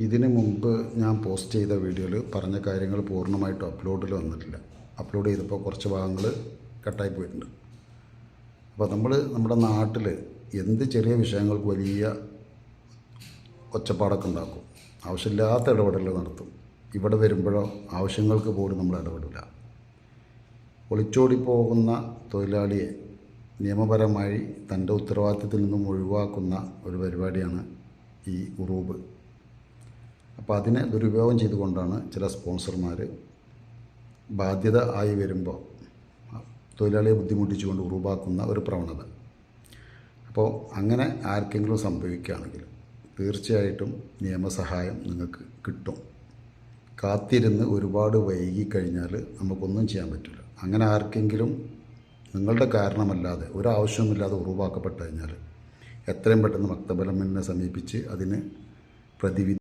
ഇതിന് മുമ്പ് ഞാൻ പോസ്റ്റ് ചെയ്ത വീഡിയോയിൽ പറഞ്ഞ കാര്യങ്ങൾ പൂർണ്ണമായിട്ടും അപ്ലോഡിൽ വന്നിട്ടില്ല. അപ്ലോഡ് ചെയ്തപ്പോൾ കുറച്ച് ഭാഗങ്ങൾ കട്ടായി പോയിട്ടുണ്ട്. അപ്പോൾ നമ്മുടെ നാട്ടിൽ എന്ത് ചെറിയ വിഷയങ്ങൾക്ക് വലിയ ഒച്ചപ്പാടൊക്കെ ഉണ്ടാക്കും, ആവശ്യമില്ലാത്ത ഇടപെടലുകൾ നടത്തും. ഇവിടെ വരുമ്പോഴോ ആവശ്യങ്ങൾക്ക് പോലും നമ്മൾ ഇടപെടില്ല. ഒളിച്ചോടി പോകുന്ന തൊഴിലാളിയെ നിയമപരമായി തൻ്റെ ഉത്തരവാദിത്തത്തിൽ നിന്നും ഒഴിവാക്കുന്ന ഒരു പരിപാടിയാണ് ഈ ഉറൂബ്. അപ്പോൾ അതിനെ ദുരുപയോഗം ചെയ്തുകൊണ്ടാണ് ചില സ്പോൺസർമാർ ബാധ്യത ആയി വരുമ്പോൾ തൊഴിലാളിയെ ബുദ്ധിമുട്ടിച്ചുകൊണ്ട് ഉറൂബാക്കുന്ന ഒരു പ്രവണത. അപ്പോൾ അങ്ങനെ ആർക്കെങ്കിലും സംഭവിക്കുകയാണെങ്കിൽ തീർച്ചയായിട്ടും നിയമസഹായം നിങ്ങൾക്ക് കിട്ടും. കാത്തിരുന്ന് ഒരുപാട് വൈകിക്കഴിഞ്ഞാൽ നമുക്കൊന്നും ചെയ്യാൻ പറ്റില്ല. അങ്ങനെ ആർക്കെങ്കിലും നിങ്ങളുടെ കാരണമല്ലാതെ ഒരാവശ്യവുമില്ലാതെ ഉറൂബാക്കപ്പെട്ട് കഴിഞ്ഞാൽ എത്രയും പെട്ടെന്ന് മക്തബൽ അമീനിനെ സമീപിച്ച് അതിന് പ്രതിവിധി